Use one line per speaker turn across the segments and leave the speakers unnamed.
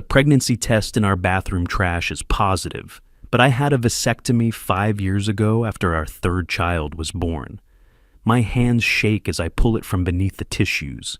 The pregnancy test in our bathroom trash is positive, but I had a vasectomy 5 years ago after our third child was born. My hands shake as I pull it from beneath the tissues,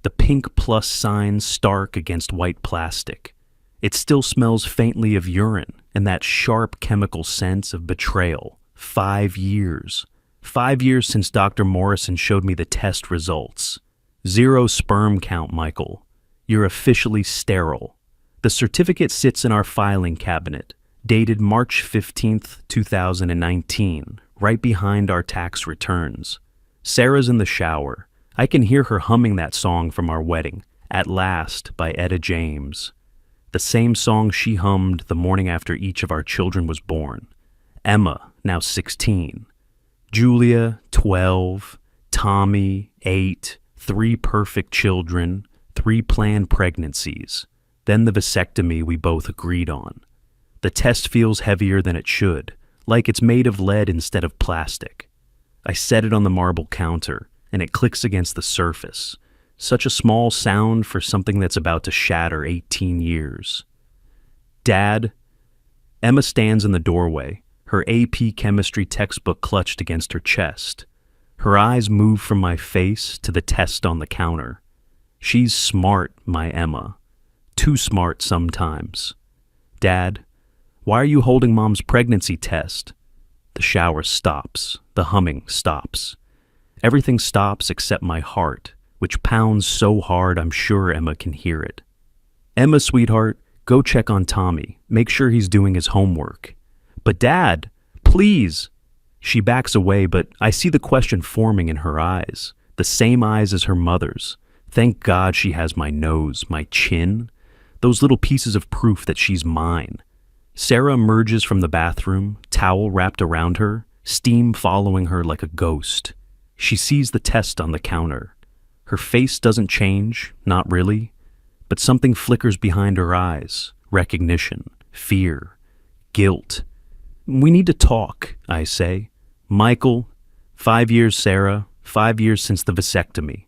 the pink plus sign stark against white plastic. It still smells faintly of urine and that sharp chemical sense of betrayal. 5 years. 5 years since Dr. Morrison showed me the test results. 0 sperm count, Michael. You're officially sterile. The certificate sits in our filing cabinet, dated March 15th, 2019, right behind our tax returns. Sarah's in the shower. I can hear her humming that song from our wedding, At Last by Etta James. The same song she hummed the morning after each of our children was born. Emma, now 16. Julia, 12. Tommy, 8. 3 perfect children. 3 planned pregnancies. Then the vasectomy we both agreed on. The test feels heavier than it should, like it's made of lead instead of plastic. I set it on the marble counter, and it clicks against the surface. Such a small sound for something that's about to shatter 18 years. Dad? Emma stands in the doorway, her AP chemistry textbook clutched against her chest. Her eyes move from my face to the test on the counter. She's smart, my Emma. Too smart sometimes. Dad, why are you holding Mom's pregnancy test? The shower stops. The humming stops. Everything stops except my heart, which pounds so hard I'm sure Emma can hear it. Emma, sweetheart, go check on Tommy. Make sure he's doing his homework. But Dad, please. She backs away, but I see the question forming in her eyes. The same eyes as her mother's. Thank God she has my nose, my chin. Those little pieces of proof that she's mine. Sarah emerges from the bathroom, towel wrapped around her, steam following her like a ghost. She sees the test on the counter. Her face doesn't change, not really, but something flickers behind her eyes. Recognition, fear, guilt. We need to talk, I say. Michael, 5 years, Sarah, 5 years since the vasectomy.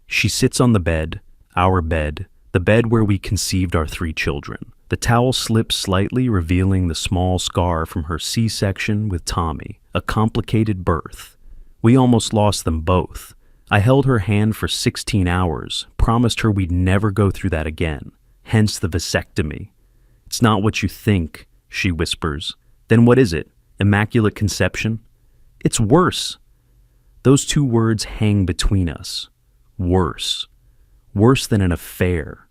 She sits on the bed, our bed, the bed where we conceived our 3 children. The towel slips slightly, revealing the small scar from her C-section with Tommy, a complicated birth. We almost lost them both. I held her hand for 16 hours, promised her we'd never go through that again, hence the vasectomy. It's not what you think, she whispers. Then what is it? Immaculate conception? It's worse. Those 2 words hang between us. Worse. Worse than an affair.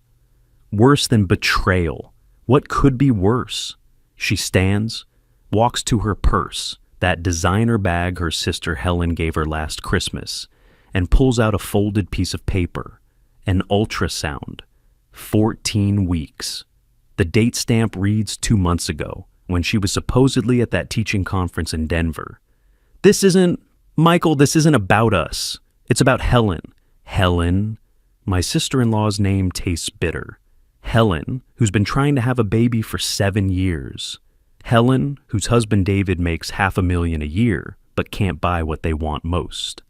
Worse than betrayal. What could be worse? She stands, walks to her purse, that designer bag her sister Helen gave her last Christmas, and pulls out a folded piece of paper. An ultrasound. 14 weeks. The date stamp reads 2 months ago, when she was supposedly at that teaching conference in Denver. Michael, this isn't about us. It's about Helen. Helen. My sister-in-law's name tastes bitter. Helen, who's been trying to have a baby for 7 years. Helen, whose husband David makes $500,000 a year, but can't buy what they want most.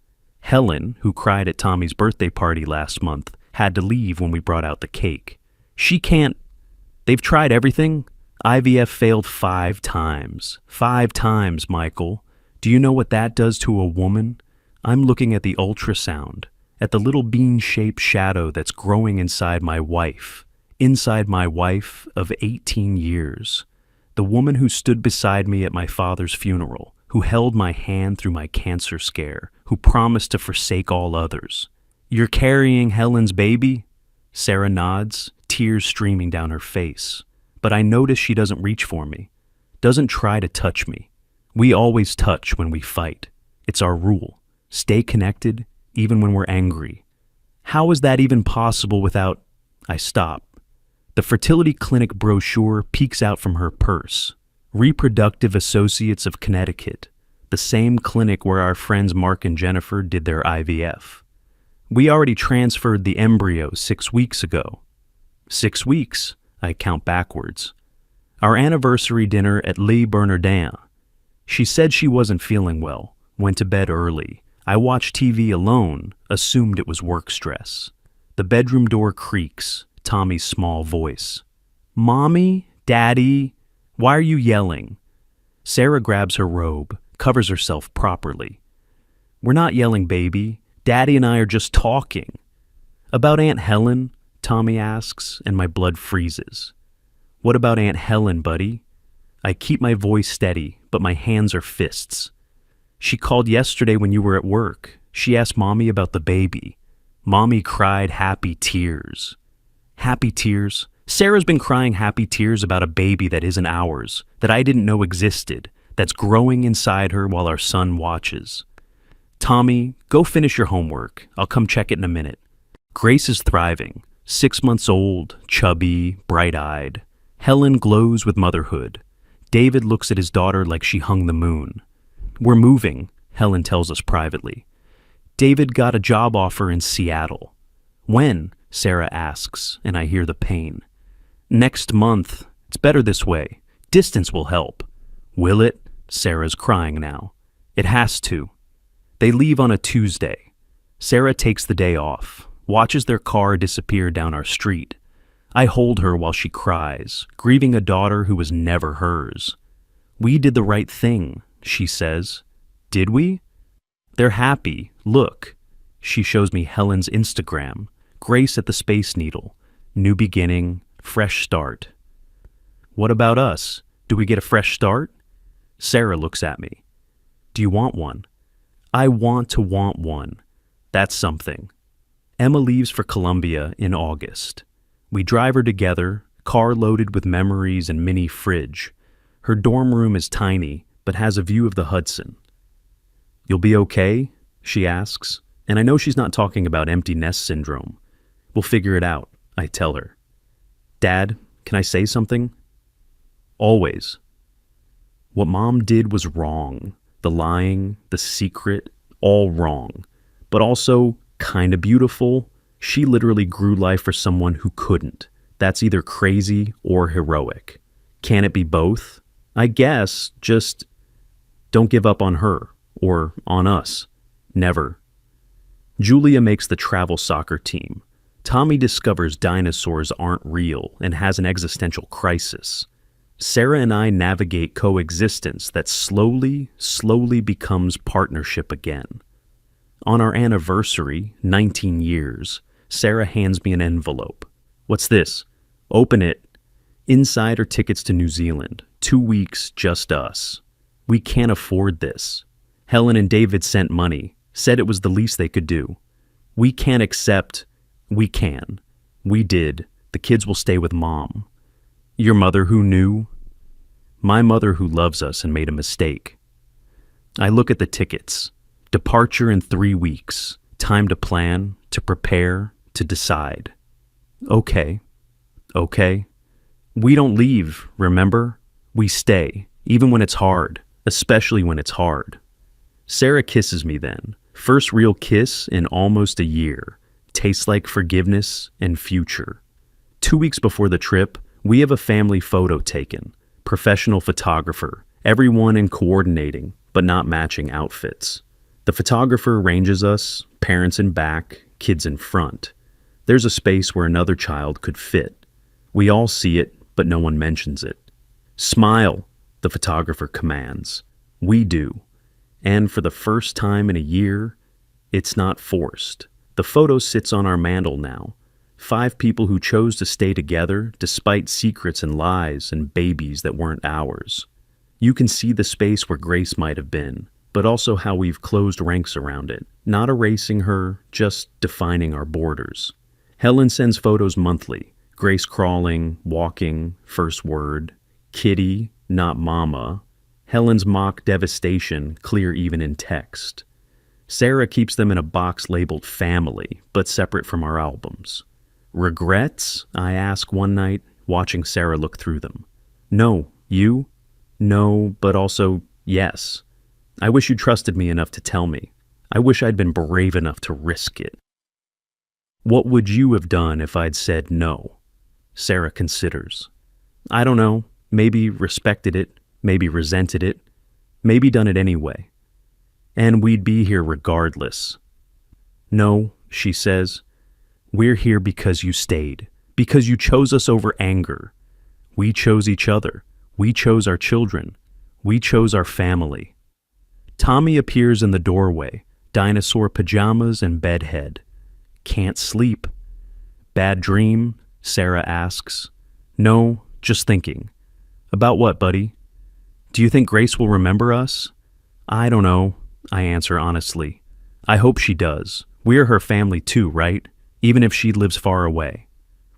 Helen, who cried at Tommy's birthday party last month, had to leave when we brought out the cake. She can't. They've tried everything. IVF failed 5 times. 5 times, Michael. Do you know what that does to a woman? I'm looking at the ultrasound, at the little bean-shaped shadow that's growing inside my wife of 18 years. The woman who stood beside me at my father's funeral, who held my hand through my cancer scare, who promised to forsake all others. You're carrying Helen's baby? Sarah nods, tears streaming down her face. But I notice she doesn't reach for me, doesn't try to touch me. We always touch when we fight. It's our rule. Stay connected, even when we're angry. How is that even possible without... I stop. The fertility clinic brochure peeks out from her purse. Reproductive Associates of Connecticut, the same clinic where our friends Mark and Jennifer did their IVF. We already transferred the embryo 6 weeks ago. 6 weeks, I count backwards. Our anniversary dinner at Les Bernardins. She said she wasn't feeling well, went to bed early. I watched TV alone, assumed it was work stress. The bedroom door creaks, Tommy's small voice. Mommy? Daddy? Why are you yelling? Sarah grabs her robe, covers herself properly. We're not yelling, baby. Daddy and I are just talking. About Aunt Helen? Tommy asks, and my blood freezes. What about Aunt Helen, buddy? I keep my voice steady, but my hands are fists. She called yesterday when you were at work. She asked Mommy about the baby. Mommy cried happy tears. Happy tears? Sarah's been crying happy tears about a baby that isn't ours, that I didn't know existed, that's growing inside her while our son watches. Tommy, go finish your homework. I'll come check it in a minute. Grace is thriving, 6 months old, chubby, bright-eyed. Helen glows with motherhood. David looks at his daughter like she hung the moon. We're moving, Helen tells us privately. David got a job offer in Seattle. When? Sarah asks, and I hear the pain. Next month. It's better this way. Distance will help. Will it? Sarah's crying now. It has to. They leave on a Tuesday. Sarah takes the day off, watches their car disappear down our street. I hold her while she cries, grieving a daughter who was never hers. We did the right thing, she says. Did we? They're happy. Look. She shows me Helen's Instagram. Grace at the Space Needle. New beginning. Fresh start. What about us? Do we get a fresh start? Sarah looks at me. Do you want one? I want to want one. That's something. Emma leaves for Columbia in August. We drive her together, car loaded with memories and mini fridge. Her dorm room is tiny, but has a view of the Hudson. You'll be okay? She asks, and I know she's not talking about empty nest syndrome. We'll figure it out, I tell her. Dad, can I say something? Always. What Mom did was wrong. The lying, the secret, all wrong. But also kinda beautiful. She literally grew life for someone who couldn't. That's either crazy or heroic. Can it be both? I guess, just don't give up on her or on us. Never. Julia makes the travel soccer team. Tommy discovers dinosaurs aren't real and has an existential crisis. Sarah and I navigate coexistence that slowly becomes partnership again. On our anniversary, 19 years, Sarah hands me an envelope. What's this? Open it. Inside are tickets to New Zealand. 2 weeks, just us. We can't afford this. Helen and David sent money, said it was the least they could do. We can't accept. We can. We did. The kids will stay with Mom. Your mother who knew? My mother who loves us and made a mistake. I look at the tickets. Departure in 3 weeks. Time to plan, to prepare, to decide. Okay. We don't leave, remember? We stay, even when it's hard, especially when it's hard. Sarah kisses me then. First real kiss in almost a year. Tastes like forgiveness and future. 2 weeks before the trip, we have a family photo taken. Professional photographer, everyone in coordinating, but not matching outfits. The photographer arranges us, parents in back, kids in front. There's a space where another child could fit. We all see it, but no one mentions it. Smile, the photographer commands. We do. And for the first time in a year, it's not forced. The photo sits on our mantle now. 5 people who chose to stay together despite secrets and lies and babies that weren't ours. You can see the space where Grace might have been, but also how we've closed ranks around it, not erasing her, just defining our borders. Helen sends photos monthly. Grace crawling, walking, first word. Kitty, not mama. Helen's mock devastation, clear even in text. Sarah keeps them in a box labeled family, but separate from our albums. Regrets? I ask one night, watching Sarah look through them. No, you? No, but also yes. I wish you trusted me enough to tell me. I wish I'd been brave enough to risk it. What would you have done if I'd said no? Sarah considers. I don't know. Maybe respected it, maybe resented it, maybe done it anyway. And we'd be here regardless. No, she says. We're here because you stayed, because you chose us over anger. We chose each other. We chose our children. We chose our family. Tommy appears in the doorway, dinosaur pajamas and bedhead. Can't sleep. Bad dream? Sarah asks. No, just thinking. About what, buddy? Do you think Grace will remember us? I don't know, I answer honestly. I hope she does. We're her family too, right? Even if she lives far away.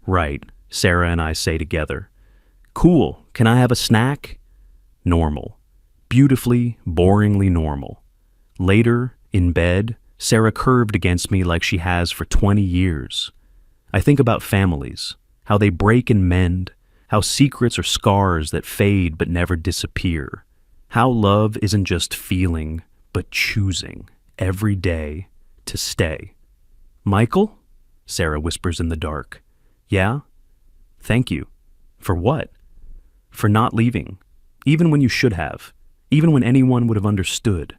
Right, Sarah and I say together. Cool, can I have a snack? Normal. Beautifully, boringly normal. Later, in bed, Sarah curved against me like she has for 20 years. I think about families, how they break and mend, how secrets are scars that fade but never disappear, how love isn't just feeling, but choosing, every day, to stay. Michael? Sarah whispers in the dark. Yeah? Thank you. For what? For not leaving, even when you should have, even when anyone would have understood.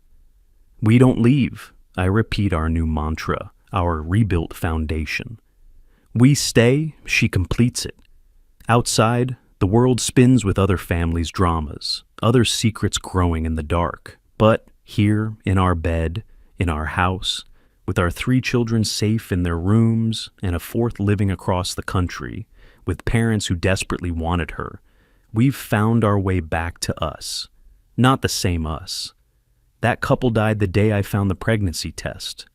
We don't leave, I repeat our new mantra, our rebuilt foundation. We stay, she completes it. Outside, the world spins with other families' dramas, other secrets growing in the dark. But here, in our bed, in our house, with our 3 children safe in their rooms and a 4th living across the country, with parents who desperately wanted her, we've found our way back to us. Not the same us. That couple died the day I found the pregnancy test.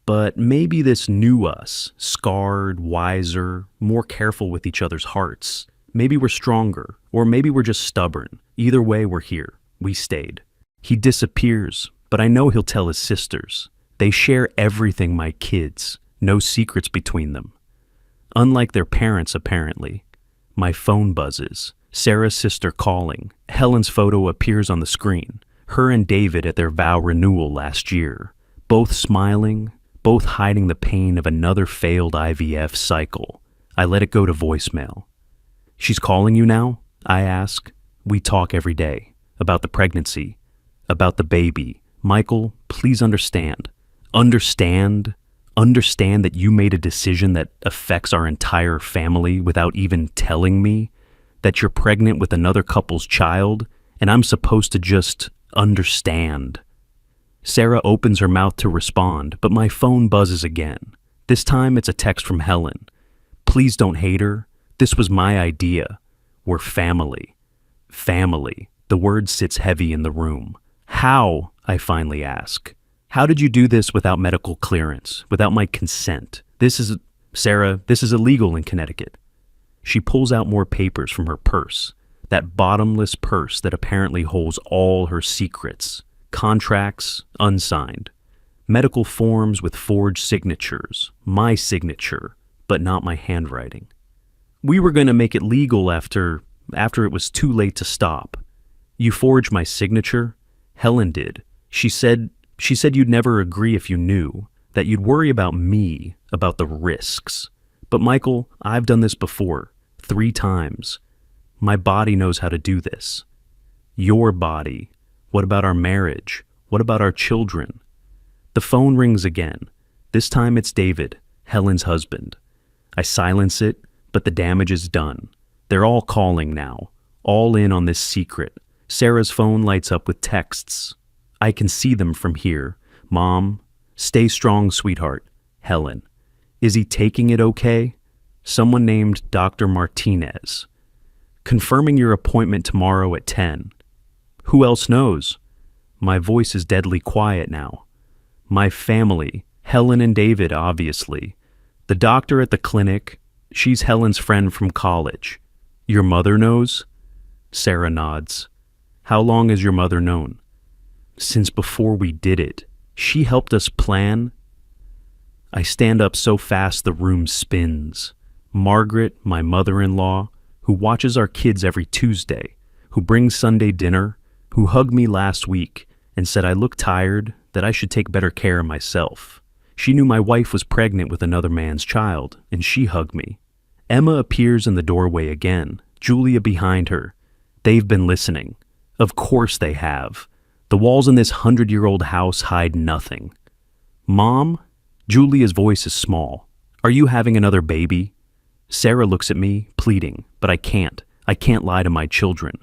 But maybe this new us, scarred, wiser, more careful with each other's hearts. Maybe we're stronger, or maybe we're just stubborn. Either way, we're here. We stayed. He disappears, but I know he'll tell his sisters. They share everything, my kids. No secrets between them. Unlike their parents, apparently. My phone buzzes. Sarah's sister calling. Helen's photo appears on the screen. Her and David at their vow renewal last year. Both smiling, both hiding the pain of another failed IVF cycle. I let it go to voicemail. She's calling you now? I ask. We talk every day. About the pregnancy. About the baby. Michael, please understand. Understand that you made a decision that affects our entire family without even telling me? That you're pregnant with another couple's child, and I'm supposed to just understand. Sarah opens her mouth to respond, but my phone buzzes again. This time it's a text from Helen. Please don't hate her. This was my idea. We're family. Family. The word sits heavy in the room. How? I finally ask. How did you do this without medical clearance, without my consent? Sarah, this is illegal in Connecticut. She pulls out more papers from her purse, that bottomless purse that apparently holds all her secrets. Contracts, unsigned. Medical forms with forged signatures. My signature, but not my handwriting. We were going to make it legal after it was too late to stop. You forged my signature? Helen did. She said you'd never agree if you knew, that you'd worry about me, about the risks. But Michael, I've done this before, 3 times. My body knows how to do this. Your body. What about our marriage? What about our children? The phone rings again. This time it's David, Helen's husband. I silence it, but the damage is done. They're all calling now, all in on this secret. Sarah's phone lights up with texts. I can see them from here. Mom, stay strong, sweetheart. Helen. Is he taking it okay? Someone named Dr. Martinez. Confirming your appointment tomorrow at 10. Who else knows? My voice is deadly quiet now. My family, Helen and David, obviously. The doctor at the clinic, she's Helen's friend from college. Your mother knows? Sarah nods. How long has your mother known? Since before we did it. She helped us plan. I stand up so fast the room spins. Margaret, my mother-in-law, who watches our kids every Tuesday, who brings Sunday dinner, who hugged me last week and said I look tired, that I should take better care of myself. She knew my wife was pregnant with another man's child, and she hugged me. Emma appears in the doorway again, Julia behind her. They've been listening. Of course they have. The walls in this 100-year-old house hide nothing. Mom? Julia's voice is small. Are you having another baby? Sarah looks at me, pleading, but I can't. I can't lie to my children.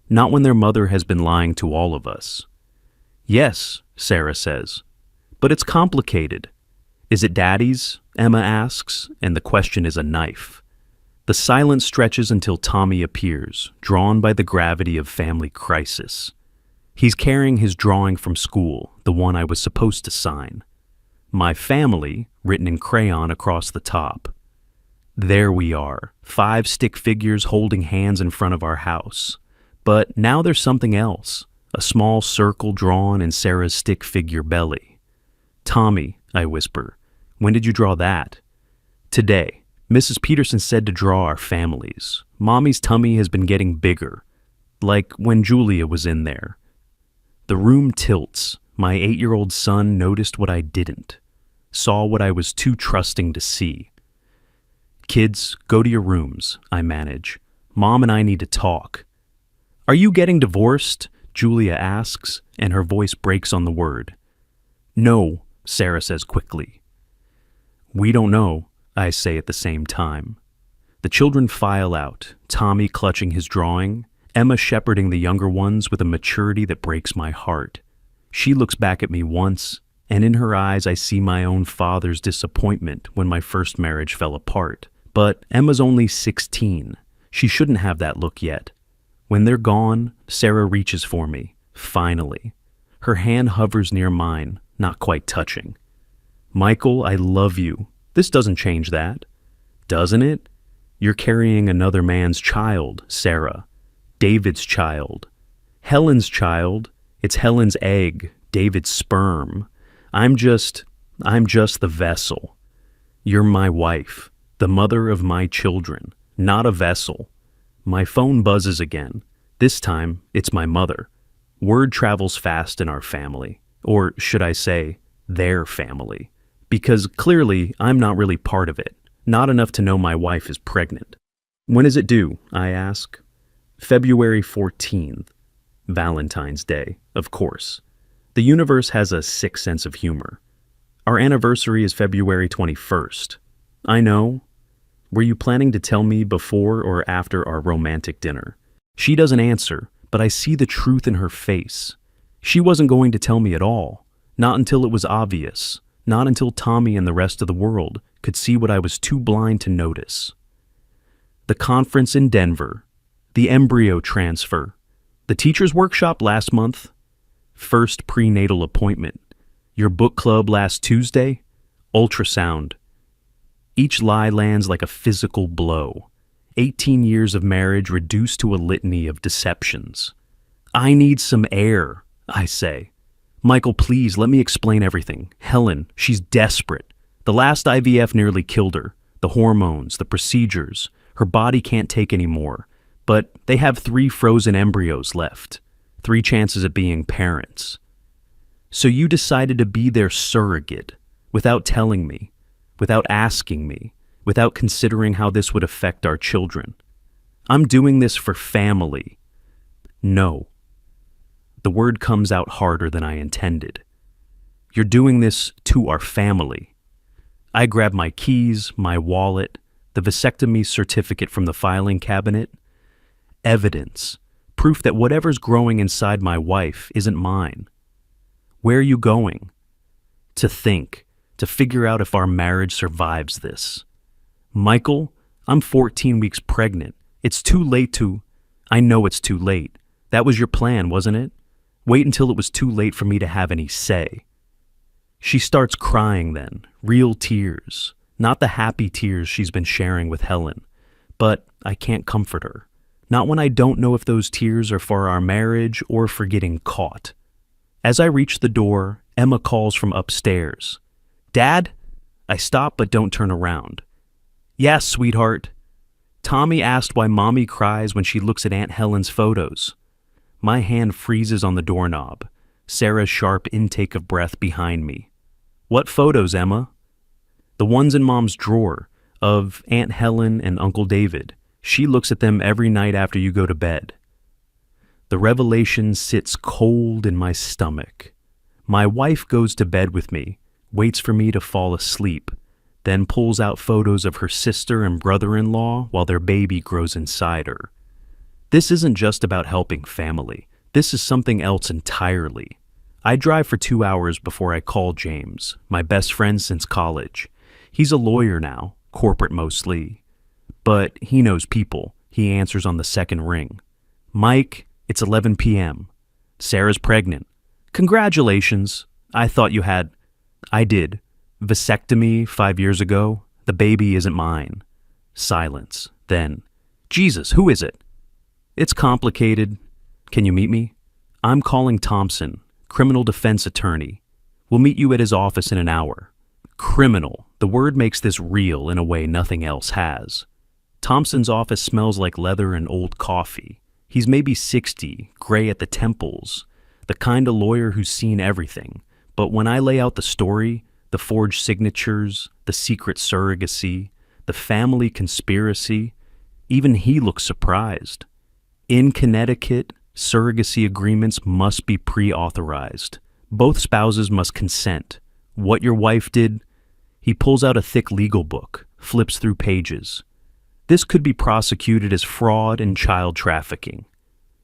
Not when their mother has been lying to all of us. Yes, Sarah says. But it's complicated. Is it Daddy's? Emma asks, and the question is a knife. The silence stretches until Tommy appears, drawn by the gravity of family crisis. He's carrying his drawing from school, the one I was supposed to sign. My family, written in crayon across the top. There we are, 5 stick figures holding hands in front of our house. But now there's something else, a small circle drawn in Sarah's stick figure belly. Tommy, I whisper, when did you draw that? Today. Mrs. Peterson said to draw our families. Mommy's tummy has been getting bigger, like when Julia was in there. The room tilts. My 8-year-old son noticed what I didn't, saw what I was too trusting to see. Kids, go to your rooms, I manage. Mom and I need to talk. Are you getting divorced? Julia asks, and her voice breaks on the word. No, Sarah says quickly. We don't know, I say at the same time. The children file out, Tommy clutching his drawing, Emma shepherding the younger ones with a maturity that breaks my heart. She looks back at me once, and in her eyes I see my own father's disappointment when my first marriage fell apart. But Emma's only 16. She shouldn't have that look yet. When they're gone, Sarah reaches for me, finally. Her hand hovers near mine, not quite touching. Michael, I love you. This doesn't change that. Doesn't it? You're carrying another man's child, Sarah. David's child. Helen's child. It's Helen's egg, David's sperm. I'm just the vessel. You're my wife, the mother of my children, not a vessel. My phone buzzes again. This time, it's my mother. Word travels fast in our family. Or should I say, their family. Because clearly, I'm not really part of it. Not enough to know my wife is pregnant. When is it due? I ask. February 14th. Valentine's Day, of course. The universe has a sick sense of humor. Our anniversary is February 21st. I know. Were you planning to tell me before or after our romantic dinner? She doesn't answer, but I see the truth in her face. She wasn't going to tell me at all. Not until it was obvious. Not until Tommy and the rest of the world could see what I was too blind to notice. The conference in Denver. The embryo transfer. The teacher's workshop last month. First prenatal appointment. Your book club last Tuesday. Ultrasound. Each lie lands like a physical blow. 18 years of marriage reduced to a litany of deceptions. I need some air, I say. Michael, please, let me explain everything. Helen, she's desperate. The last IVF nearly killed her. The hormones, the procedures. Her body can't take any more. But they have 3 frozen embryos left. 3 chances at being parents. So you decided to be their surrogate, without telling me, without asking me, without considering how this would affect our children. I'm doing this for family. No. The word comes out harder than I intended. You're doing this to our family. I grab my keys, my wallet, the vasectomy certificate from the filing cabinet. Evidence. Proof that whatever's growing inside my wife isn't mine. Where are you going? To think. To figure out if our marriage survives this. Michael, I'm 14 weeks pregnant. It's too late to... I know it's too late. That was your plan, wasn't it? Wait until it was too late for me to have any say. She starts crying then, real tears. Not the happy tears she's been sharing with Helen. But I can't comfort her. Not when I don't know if those tears are for our marriage or for getting caught. As I reach the door, Emma calls from upstairs. Dad? I stop but don't turn around. Yes, sweetheart. Tommy asked why Mommy cries when she looks at Aunt Helen's photos. My hand freezes on the doorknob, Sarah's sharp intake of breath behind me. What photos, Emma? The ones in Mom's drawer, of Aunt Helen and Uncle David. She looks at them every night after you go to bed. The revelation sits cold in my stomach. My wife goes to bed with me, waits for me to fall asleep, then pulls out photos of her sister and brother-in-law while their baby grows inside her. This isn't just about helping family. This is something else entirely. I drive for 2 hours before I call James, my best friend since college. He's a lawyer now, corporate mostly. But he knows people. He answers on the second ring. Mike, it's 11 p.m. Sarah's pregnant. Congratulations. I thought you had... I did. Vasectomy 5 years ago. The baby isn't mine. Silence. Then, Jesus, who is it? It's complicated. Can you meet me? I'm calling Thompson, criminal defense attorney. We'll meet you at his office in an hour. Criminal. The word makes this real in a way nothing else has. Thompson's office smells like leather and old coffee. He's maybe 60, gray at the temples, the kind of lawyer who's seen everything. But when I lay out the story, the forged signatures, the secret surrogacy, the family conspiracy, even he looks surprised. In Connecticut, surrogacy agreements must be pre-authorized. Both spouses must consent. What your wife did? He pulls out a thick legal book, flips through pages. This could be prosecuted as fraud and child trafficking.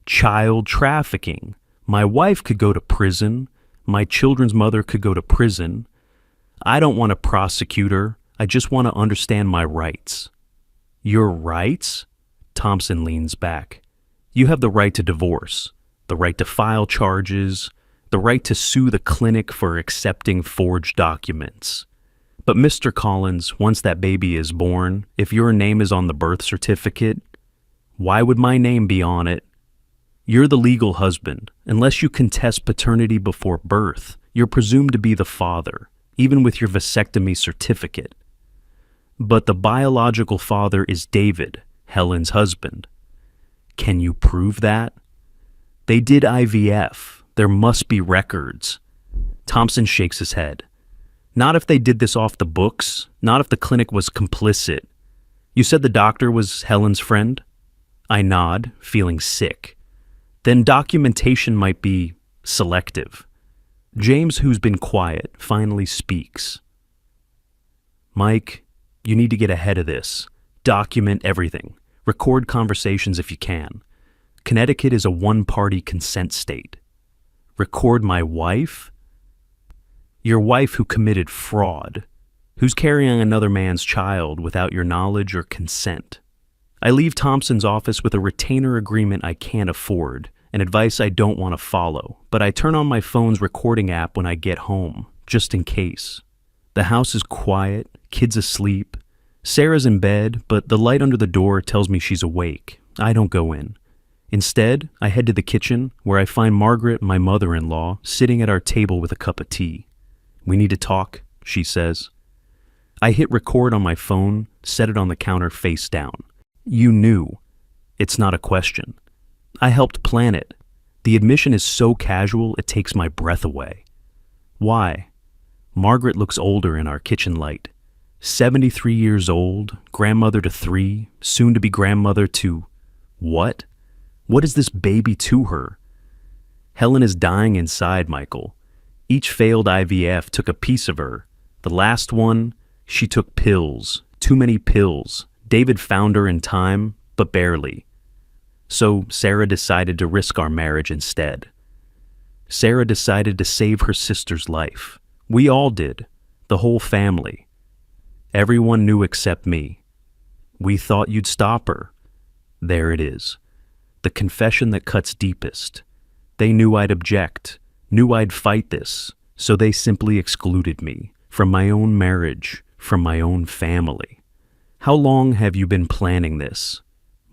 Child trafficking. My wife could go to prison. My children's mother could go to prison. I don't want to prosecute her. I just want to understand my rights. Your rights? Thompson leans back. You have the right to divorce, the right to file charges, the right to sue the clinic for accepting forged documents. But Mr. Collins, once that baby is born, if your name is on the birth certificate, why would my name be on it? You're the legal husband. Unless you contest paternity before birth, you're presumed to be the father, even with your vasectomy certificate. But the biological father is David, Helen's husband. Can you prove that? They did IVF. There must be records. Thompson shakes his head. Not if they did this off the books. Not if the clinic was complicit. You said the doctor was Helen's friend? I nod, feeling sick. Then documentation might be selective. James, who's been quiet, finally speaks. Mike, you need to get ahead of this. Document everything. Record conversations if you can. Connecticut is a one-party consent state. Record my wife? Your wife who committed fraud, who's carrying another man's child without your knowledge or consent. I leave Thompson's office with a retainer agreement I can't afford, and advice I don't want to follow, but I turn on my phone's recording app when I get home, just in case. The house is quiet, kids asleep. Sarah's in bed, but the light under the door tells me she's awake. I don't go in. Instead, I head to the kitchen, where I find Margaret, my mother-in-law, sitting at our table with a cup of tea. We need to talk, she says. I hit record on my phone, set it on the counter face down. You knew. It's not a question. I helped plan it. The admission is so casual it takes my breath away. Why? Margaret looks older in our kitchen light. 73 years old, grandmother to 3, soon to be grandmother to... What? What is this baby to her? Helen is dying inside, Michael. Each failed IVF took a piece of her. The last one, she took pills. Too many pills. David found her in time, but barely. So Sarah decided to risk our marriage instead. Sarah decided to save her sister's life. We all did. The whole family. Everyone knew except me. We thought you'd stop her. There it is. The confession that cuts deepest. They knew I'd object, knew I'd fight this, so they simply excluded me from my own marriage, from my own family. How long have you been planning this?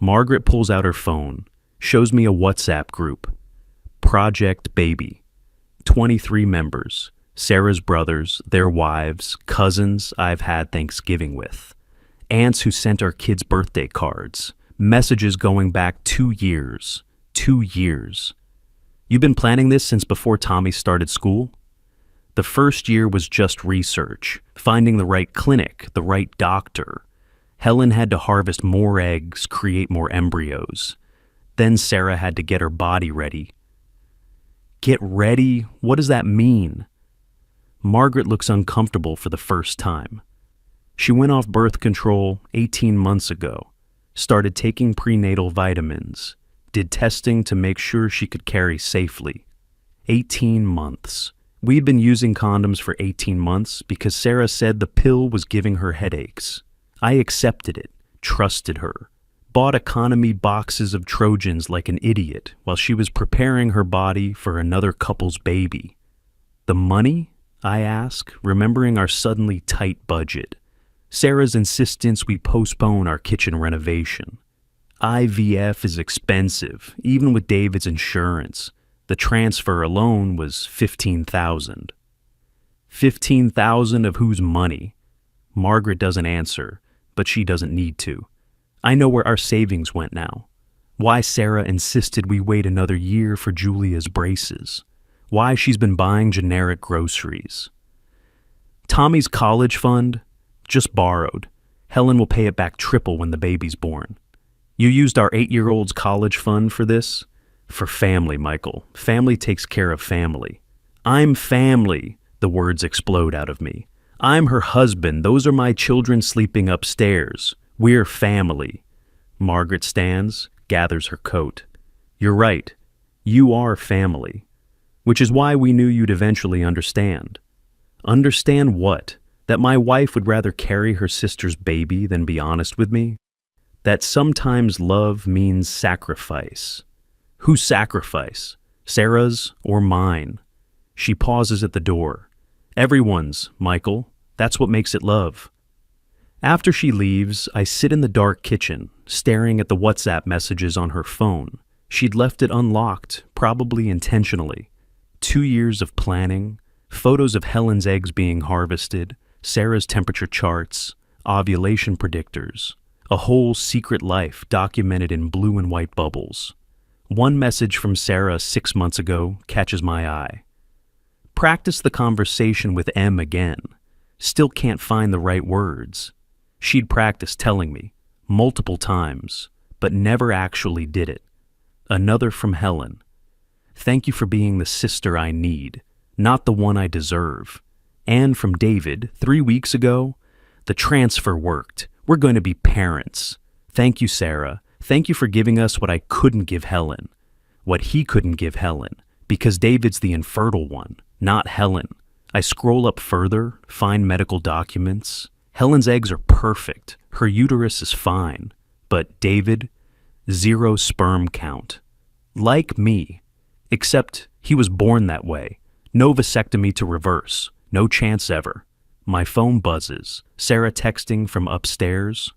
Margaret pulls out her phone, shows me a WhatsApp group. Project Baby. 23 members. Sarah's brothers, their wives, cousins I've had Thanksgiving with. Aunts who sent our kids birthday cards. Messages going back 2 years. 2 years. You've been planning this since before Tommy started school? The first year was just research, finding the right clinic, the right doctor. Helen had to harvest more eggs, create more embryos. Then Sarah had to get her body ready. Get ready? What does that mean? Margaret looks uncomfortable for the first time. She went off birth control 18 months ago, started taking prenatal vitamins, did testing to make sure she could carry safely. 18 months. We'd been using condoms for 18 months because Sarah said the pill was giving her headaches. I accepted it, trusted her, bought economy boxes of Trojans like an idiot while she was preparing her body for another couple's baby. The money? I ask, remembering our suddenly tight budget. Sarah's insistence we postpone our kitchen renovation. IVF is expensive, even with David's insurance. The transfer alone was $15,000. $15,000 of whose money? Margaret doesn't answer, but she doesn't need to. I know where our savings went now. Why Sarah insisted we wait another year for Julia's braces. Why she's been buying generic groceries. Tommy's college fund? Just borrowed. Helen will pay it back triple when the baby's born. You used our 8-year-old's college fund for this? For family, Michael. Family takes care of family. I'm family, the words explode out of me. I'm her husband. Those are my children sleeping upstairs. We're family. Margaret stands, gathers her coat. You're right. You are family. Which is why we knew you'd eventually understand. Understand what? That my wife would rather carry her sister's baby than be honest with me? That sometimes love means sacrifice. Whose sacrifice? Sarah's or mine? She pauses at the door. Everyone's, Michael. That's what makes it love. After she leaves, I sit in the dark kitchen, staring at the WhatsApp messages on her phone. She'd left it unlocked, probably intentionally. 2 years of planning, photos of Helen's eggs being harvested, Sarah's temperature charts, ovulation predictors, a whole secret life documented in blue and white bubbles. One message from Sarah 6 months ago catches my eye. Practice the conversation with M again. Still can't find the right words. She'd practiced telling me, multiple times, but never actually did it. Another from Helen. Thank you for being the sister I need, not the one I deserve. And from David, 3 weeks ago, the transfer worked. We're going to be parents. Thank you, Sarah. Thank you for giving us what I couldn't give Helen. What he couldn't give Helen, because David's the infertile one, not Helen. I scroll up further, find medical documents. Helen's eggs are perfect. Her uterus is fine. But David, 0 sperm count. Like me. Except he was born that way. No vasectomy to reverse. No chance ever. My phone buzzes. Sarah texting from upstairs.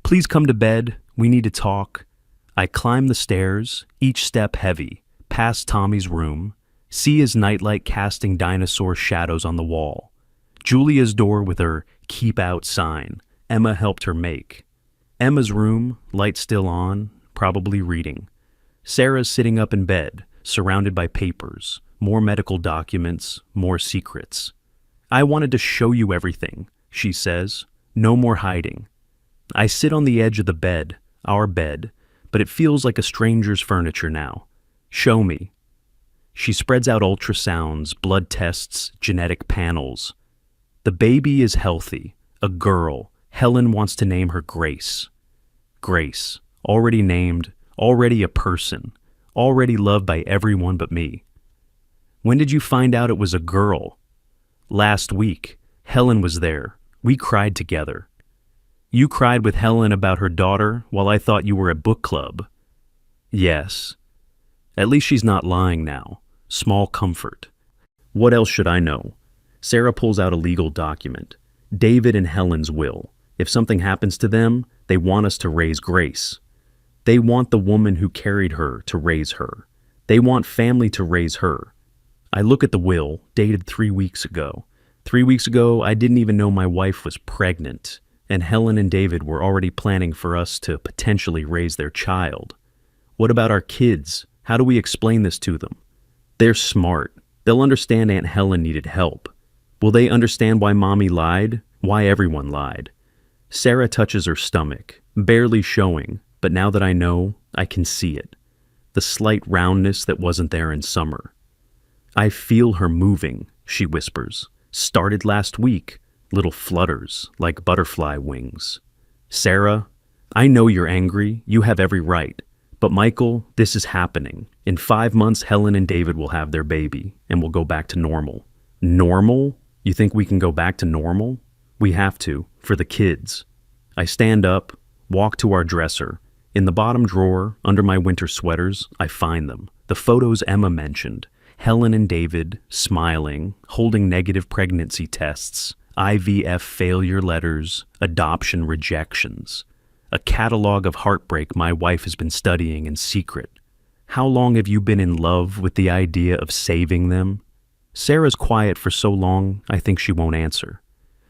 Please come to bed. We need to talk. I climb the stairs, each step heavy, past Tommy's room, see his nightlight casting dinosaur shadows on the wall. Julia's door with her keep out sign. Emma helped her make. Emma's room, light still on, probably reading. Sarah's sitting up in bed, surrounded by papers, more medical documents, more secrets. I wanted to show you everything, she says. No more hiding. I sit on the edge of the bed, our bed, but it feels like a stranger's furniture now. Show me. She spreads out ultrasounds, blood tests, genetic panels. The baby is healthy, a girl. Helen wants to name her Grace. Grace, already named, already a person, already loved by everyone but me. When did you find out it was a girl? Last week. Helen was there. We cried together. You cried with Helen about her daughter while I thought you were at book club. Yes. At least she's not lying now. Small comfort. What else should I know? Sarah pulls out a legal document. David and Helen's will. If something happens to them, they want us to raise Grace. They want the woman who carried her to raise her. They want family to raise her. I look at the will, dated 3 weeks ago. 3 weeks ago, I didn't even know my wife was pregnant, and Helen and David were already planning for us to potentially raise their child. What about our kids? How do we explain this to them? They're smart. They'll understand Aunt Helen needed help. Will they understand why Mommy lied? Why everyone lied? Sarah touches her stomach, barely showing, but now that I know, I can see it. The slight roundness that wasn't there in summer. I feel her moving, she whispers. Started last week. Little flutters, like butterfly wings. Sarah, I know you're angry. You have every right. But Michael, this is happening. In 5 months, Helen and David will have their baby, and we'll go back to normal. Normal? You think we can go back to normal? We have to, for the kids. I stand up, walk to our dresser. In the bottom drawer, under my winter sweaters, I find them. The photos Emma mentioned. Helen and David, smiling, holding negative pregnancy tests, IVF failure letters, adoption rejections. A catalog of heartbreak my wife has been studying in secret. How long have you been in love with the idea of saving them? Sarah's quiet for so long, I think she won't answer.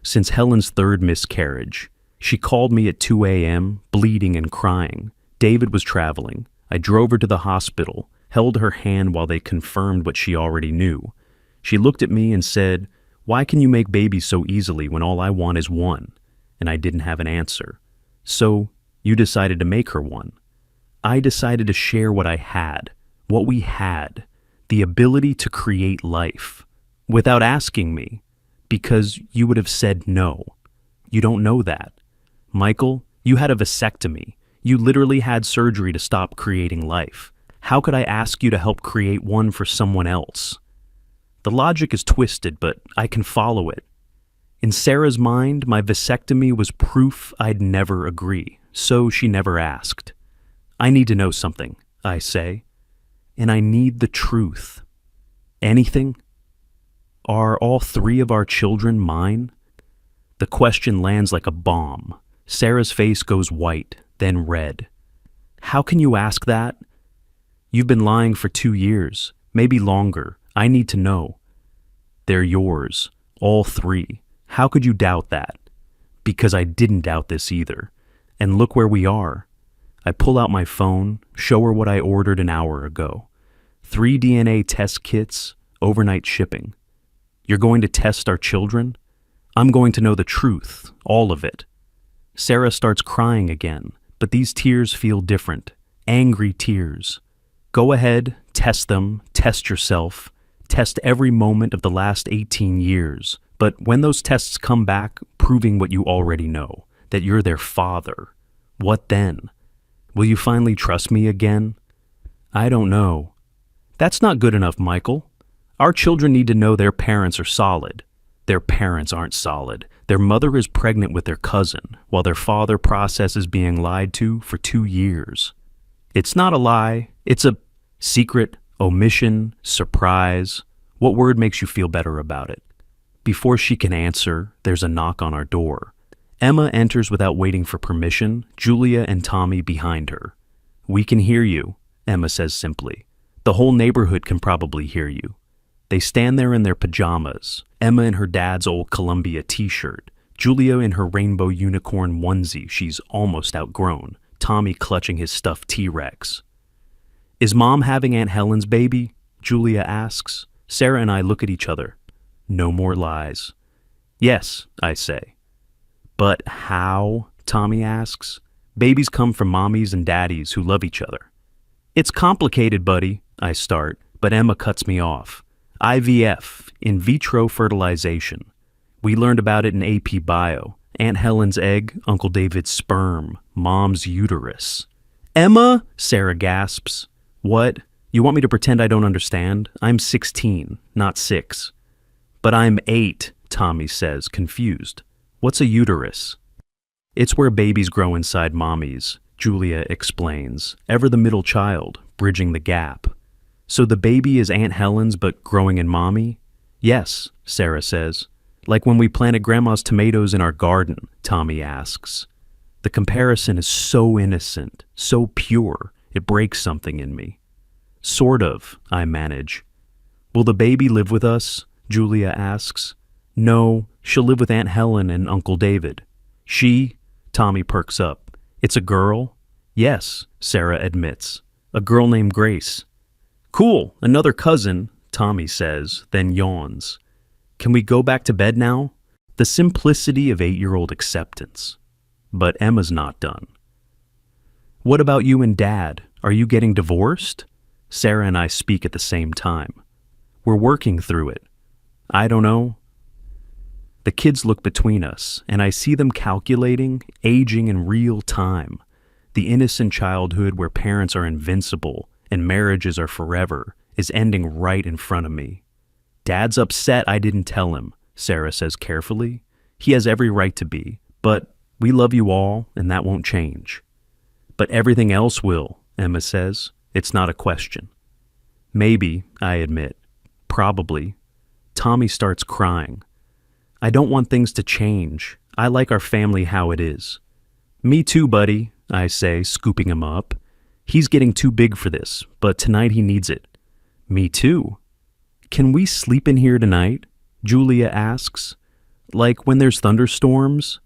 Since Helen's third miscarriage, she called me at 2 a.m., bleeding and crying. David was traveling. I drove her to the hospital, held her hand while they confirmed what she already knew. She looked at me and said, "Why can you make babies so easily when all I want is one?" And I didn't have an answer. So, you decided to make her one. I decided to share what I had, what we had, the ability to create life, without asking me, because you would have said no. You don't know that. Michael, you had a vasectomy. You literally had surgery to stop creating life. How could I ask you to help create one for someone else? The logic is twisted, but I can follow it. In Sarah's mind, my vasectomy was proof I'd never agree, so she never asked. I need to know something, I say, and I need the truth. Anything? Are all 3 of our children mine? The question lands like a bomb. Sarah's face goes white, then red. How can you ask that? You've been lying for 2 years, maybe longer. I need to know. They're yours, all 3. How could you doubt that? Because I didn't doubt this either. And look where we are. I pull out my phone, show her what I ordered an hour ago. 3 DNA test kits, overnight shipping. You're going to test our children? I'm going to know the truth, all of it. Sarah starts crying again, but these tears feel different. Angry tears. Go ahead, test them, test yourself. Test every moment of the last 18 years. But when those tests come back, proving what you already know, that you're their father, what then? Will you finally trust me again? I don't know. That's not good enough, Michael. Our children need to know their parents are solid. Their parents aren't solid. Their mother is pregnant with their cousin, while their father processes being lied to for 2 years. It's not a lie. It's a secret, omission, surprise. What word makes you feel better about it? Before she can answer, there's a knock on our door. Emma enters without waiting for permission, Julia and Tommy behind her. "We can hear you," Emma says simply. "The whole neighborhood can probably hear you." They stand there in their pajamas, Emma in her dad's old Columbia t-shirt, Julia in her rainbow unicorn onesie she's almost outgrown, Tommy clutching his stuffed T-Rex. "Is Mom having Aunt Helen's baby?" Julia asks. Sarah and I look at each other. No more lies. "Yes," I say. "But how?" Tommy asks. "Babies come from mommies and daddies who love each other." "It's complicated, buddy," I start, but Emma cuts me off. IVF, in vitro fertilization. We learned about it in AP Bio. Aunt Helen's egg, Uncle David's sperm, Mom's uterus. "Emma," Sarah gasps. "What? You want me to pretend I don't understand? I'm 16, not 6. "But I'm 8, Tommy says, confused. "What's a uterus?" "It's where babies grow inside mommies," Julia explains, ever the middle child, bridging the gap. "So the baby is Aunt Helen's but growing in mommy?" "Yes," Sarah says. "Like when we planted Grandma's tomatoes in our garden," Tommy asks. The comparison is so innocent, so pure, it breaks something in me. "Sort of," I manage. "Will the baby live with us?" Julia asks. "No, she'll live with Aunt Helen and Uncle David." "She?" Tommy perks up. "It's a girl?" "Yes," Sarah admits. "A girl named Grace." "Cool, another cousin," Tommy says, then yawns. "Can we go back to bed now?" The simplicity of 8-year-old acceptance. But Emma's not done. "What about you and Dad? Are you getting divorced?" Sarah and I speak at the same time. "We're working through it." "I don't know." The kids look between us, and I see them calculating, aging in real time. The innocent childhood where parents are invincible and marriages are forever is ending right in front of me. Dad's upset I didn't tell him, Sarah says carefully. He has every right to be, but we love you all and that won't change. But everything else will, Emma says. It's not a question. Maybe, I admit. Probably. Tommy starts crying. I don't want things to change. I like our family how it is. Me too, buddy, I say, scooping him up. He's getting too big for this, but tonight he needs it. Me too. Can we sleep in here tonight? Julia asks. Like when there's thunderstorms?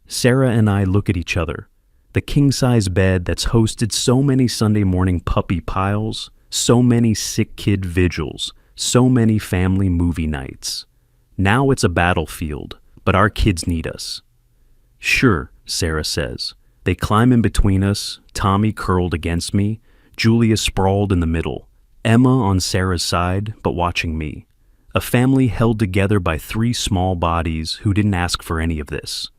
Sarah and I look at each other. The king-size bed that's hosted so many Sunday morning puppy piles, so many sick kid vigils, so many family movie nights. Now it's a battlefield, but our kids need us. Sure, Sarah says. They climb in between us, Tommy curled against me, Julia sprawled in the middle, Emma on Sarah's side, but watching me. A family held together by 3 small bodies who didn't ask for any of this.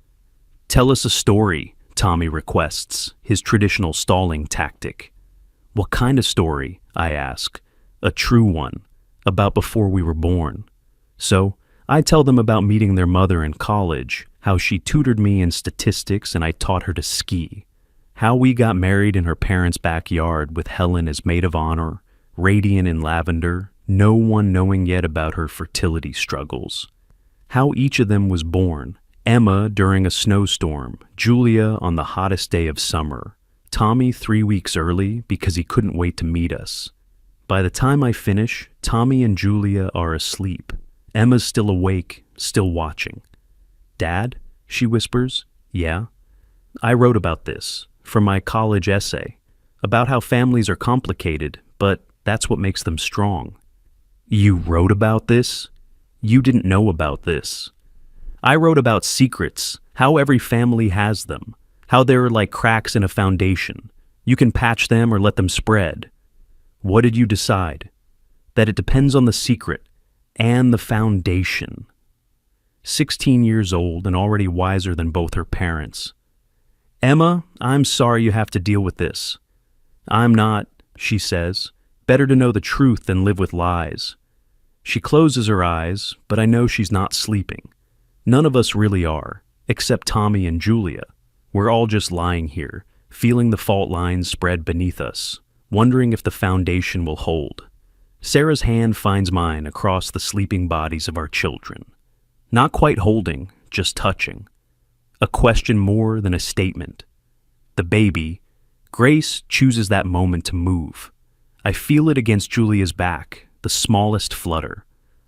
Tell us a story, Tommy requests, his traditional stalling tactic. What kind of story? I ask. A true one, about before we were born. So, I tell them about meeting their mother in college, how she tutored me in statistics and I taught her to ski, how we got married in her parents' backyard with Helen as maid of honor, radiant in lavender, no one knowing yet about her fertility struggles, how each of them was born, Emma during a snowstorm, Julia on the hottest day of summer, Tommy 3 weeks early because he couldn't wait to meet us. By the time I finish, Tommy and Julia are asleep. Emma's still awake, still watching. Dad? She whispers. Yeah? I wrote about this, for my college essay, about how families are complicated, but that's what makes them strong. You wrote about this? You didn't know about this. I wrote about secrets, how every family has them, how they're like cracks in a foundation. You can patch them or let them spread. What did you decide? That it depends on the secret and the foundation. 16 years old and already wiser than both her parents. Emma, I'm sorry you have to deal with this. I'm not, she says. Better to know the truth than live with lies. She closes her eyes, but I know she's not sleeping. None of us really are, except Tommy and Julia. We're all just lying here, feeling the fault lines spread beneath us, wondering if the foundation will hold. Sarah's hand finds mine across the sleeping bodies of our children. Not quite holding, just touching. A question more than a statement. The baby, Grace, chooses that moment to move. I feel it against Julia's back, the smallest flutter.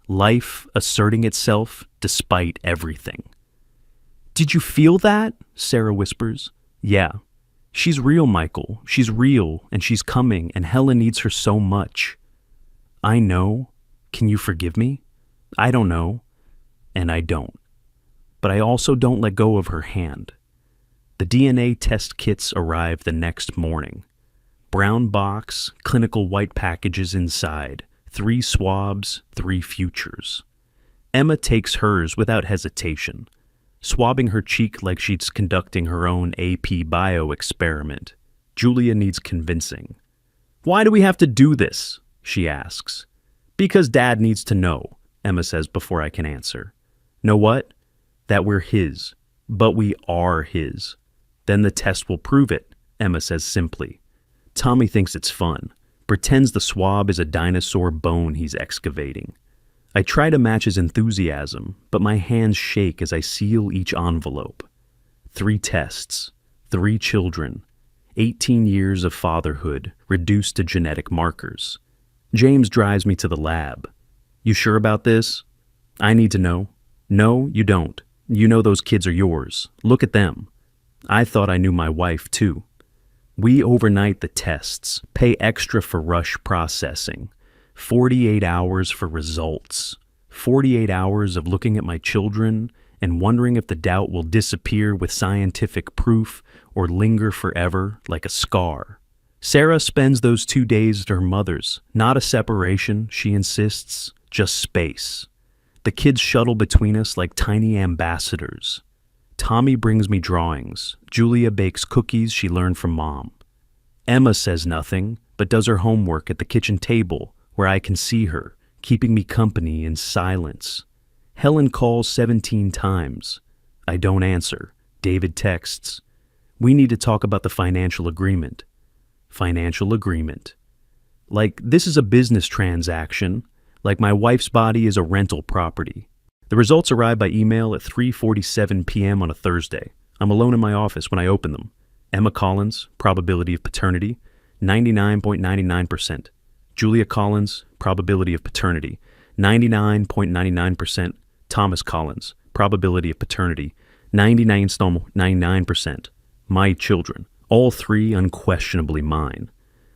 Life asserting itself despite everything. Did you feel that? Sarah whispers. Yeah. She's real, Michael. She's real, and she's coming, and Helen needs her so much. I know. Can you forgive me? I don't know. And I don't. But I also don't let go of her hand. The DNA test kits arrive the next morning. Brown box, clinical white packages inside. 3 swabs, 3 futures. Emma takes hers without hesitation, swabbing her cheek like she's conducting her own AP bio experiment. Julia needs convincing. Why do we have to do this? She asks. Because Dad needs to know, Emma says before I can answer. Know what? That we're his, but we are his. Then the test will prove it, Emma says simply. Tommy thinks it's fun. Pretends the swab is a dinosaur bone he's excavating. I try to match his enthusiasm, but my hands shake as I seal each envelope. 3 tests, 3 children, 18 years of fatherhood reduced to genetic markers. James drives me to the lab. You sure about this? I need to know. No, you don't. You know those kids are yours. Look at them. I thought I knew my wife, too. We overnight the tests, pay extra for rush processing, 48 hours for results, 48 hours of looking at my children and wondering if the doubt will disappear with scientific proof or linger forever like a scar. Sarah spends those 2 days at her mother's, not a separation, she insists, just space. The kids shuttle between us like tiny ambassadors. Tommy brings me drawings. Julia bakes cookies she learned from Mom. Emma says nothing, but does her homework at the kitchen table where I can see her, keeping me company in silence. Helen calls 17 times. I don't answer. David texts. We need to talk about the financial agreement. Financial agreement. Like, this is a business transaction. Like, my wife's body is a rental property. The results arrive by email at 3:47 p.m. on a Thursday. I'm alone in my office when I open them. Emma Collins, probability of paternity, 99.99%. Julia Collins, probability of paternity, 99.99%. Thomas Collins, probability of paternity, 99.99%. My children, all three unquestionably mine.